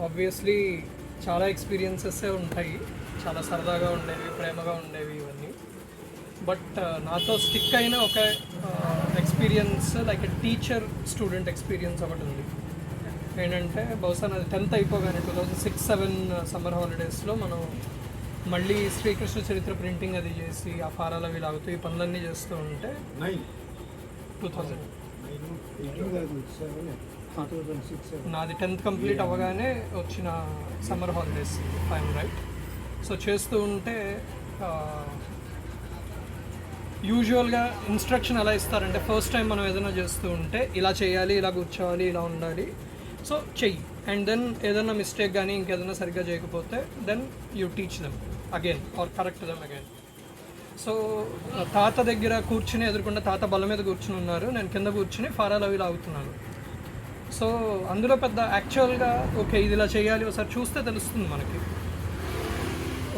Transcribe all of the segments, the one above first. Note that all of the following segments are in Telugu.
ఆబ్వియస్లీ చాలా ఎక్స్పీరియన్సెస్ ఉంటాయి, చాలా సరదాగా ఉండేవి, ప్రేమగా ఉండేవి ఇవన్నీ. బట్ నాతో స్టిక్ అయిన ఒక experience like teacher student experience ఒకటి ఉంది. ఏంటంటే బహుశా నాది 10th అయిపోగానే 2006-07 సమ్మర్ హాలిడేస్లో మనం మళ్ళీ శ్రీకృష్ణ చరిత్ర ప్రింటింగ్ అది చేసి ఆ ఫారాలు అవి లాగుతూ ఈ పనులన్నీ చేస్తూ ఉంటే 2000 నాది 10th కంప్లీట్ అవ్వగానే వచ్చిన summer holidays time right. So చేస్తూ ఉంటే యూజువల్గా ఇన్స్ట్రక్షన్ ఎలా ఇస్తారంటే ఫస్ట్ టైం మనం ఏదైనా చేస్తూ ఉంటే ఇలా చేయాలి, ఇలా కూర్చోవాలి, ఇలా ఉండాలి, సో చెయ్యి. అండ్ దెన్ ఏదైనా మిస్టేక్ కానీ ఇంకేదైనా సరిగ్గా చేయకపోతే then you teach them again or correct them again. So తాత దగ్గర కూర్చుని ఎదుర్కొంటే తాత బల్ల మీద కూర్చుని ఉన్నారు, నేను కింద కూర్చుని ఫారాలు అవి లాగుతున్నాను. సో అందులో పెద్ద యాక్చువల్గా ఓకే ఇది ఇలా చేయాలి, ఒకసారి చూస్తే తెలుస్తుంది మనకి,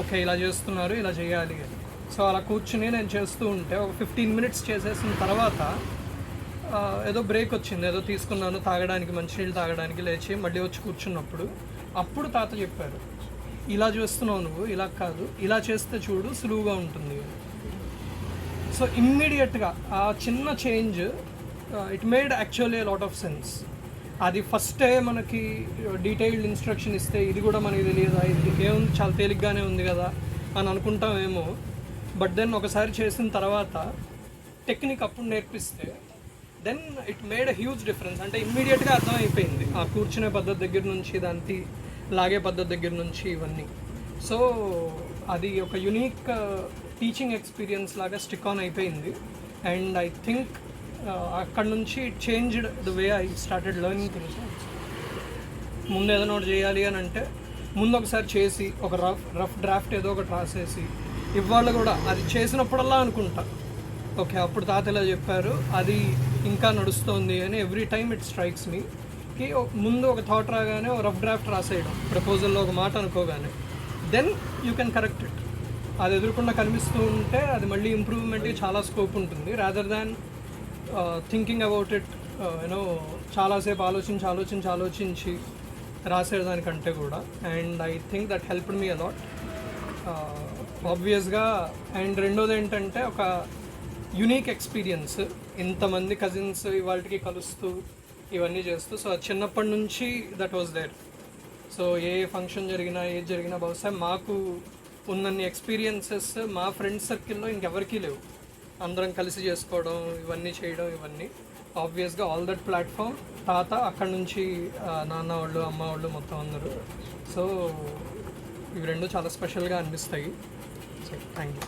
ఓకే ఇలా చేస్తున్నారు, ఇలా చేయాలి అని. సో అలా కూర్చుని నేను చేస్తూ ఉంటే ఒక 15 minutes చేసేసిన తర్వాత ఏదో బ్రేక్ వచ్చింది, ఏదో తీసుకున్నాను తాగడానికి, మంచినీళ్ళు తాగడానికి లేచి మళ్ళీ వచ్చి కూర్చున్నప్పుడు అప్పుడు తాత చెప్పారు, ఇలా చేస్తున్నావు నువ్వు, ఇలా కాదు, ఇలా చేస్తే చూడు సులువుగా ఉంటుంది. సో ఇమ్మీడియట్గా ఆ చిన్న change it made actually lot of sense. అది ఫస్టే మనకి డీటెయిల్డ్ ఇన్స్ట్రక్షన్ ఇస్తే ఇది కూడా మనకి తెలియదా, ఇది ఏముంది చాలా తేలిగ్గానే ఉంది కదా అని అనుకుంటామేమో. బట్ దెన్ ఒకసారి చేసిన తర్వాత టెక్నిక్ అప్పుడు నేర్పిస్తే then it made a huge difference. అంటే ఇమ్మీడియట్గా అర్థమైపోయింది ఆ కూర్చునే పద్ధతి దగ్గర నుంచి, దానికి లాగే పద్ధతి దగ్గర నుంచి ఇవన్నీ. సో అది ఒక యునీక్ టీచింగ్ ఎక్స్పీరియన్స్ లాగా స్టిక్ ఆన్ అయిపోయింది. అండ్ ఐ థింక్ అక్కడ నుంచి it changed the way I started learning things. ముందు ఏదైనా ఒకటి చేయాలి అని అంటే ముందు ఒకసారి చేసి ఒక రఫ్ డ్రాఫ్ట్ ఏదో ఒకటి రాసేసి ఇవాళ కూడా అది చేసినప్పుడల్లా అనుకుంటా, ఓకే అప్పుడు తాత ఇలా చెప్పారు, అది ఇంకా నడుస్తోంది అని. ఎవ్రీ టైమ్ ఇట్ స్ట్రైక్స్ మీ కి ముందు ఒక థాట్ రాగానే ఒక రఫ్ డ్రాఫ్ట్ రాసేయడం, ప్రపోజల్లో ఒక మాట అనుకోగానే then you can correct it. అది ఎదురుకుండా కనిపిస్తూ ఉంటే అది మళ్ళీ ఇంప్రూవ్మెంట్కి చాలా స్కోప్ ఉంటుంది, rather than thinking about it you know చాలాసేపు ఆలోచించి రాసేదానికంటే కూడా. And I think that helped me a lot ఆబ్వియస్గా. అండ్ రెండోది ఏంటంటే ఒక యునీక్ ఎక్స్పీరియన్స్, ఇంతమంది కజిన్స్ ఇవాళకి కలుస్తూ ఇవన్నీ చేస్తూ. సో చిన్నప్పటి నుంచి దట్ వాజ్ దేర్. సో ఏ ఫంక్షన్ జరిగినా ఏది జరిగినా బహుశా మాకు ఉన్నన్ని ఎక్స్పీరియన్సెస్ మా ఫ్రెండ్స్ సర్కిల్లో ఇంకెవరికీ లేవు. అందరం కలిసి చేసుకోవడం, ఇవన్నీ చేయడం, ఇవన్నీ ఆబ్వియస్గా ఆల్ దట్ ప్లాట్ఫామ్ తాత, అక్కడ నుంచి నాన్న వాళ్ళు, అమ్మ వాళ్ళు మొత్తం అందరూ. సో ఇవి రెండు చాలా స్పెషల్గా అనిపిస్తాయి. So thank you.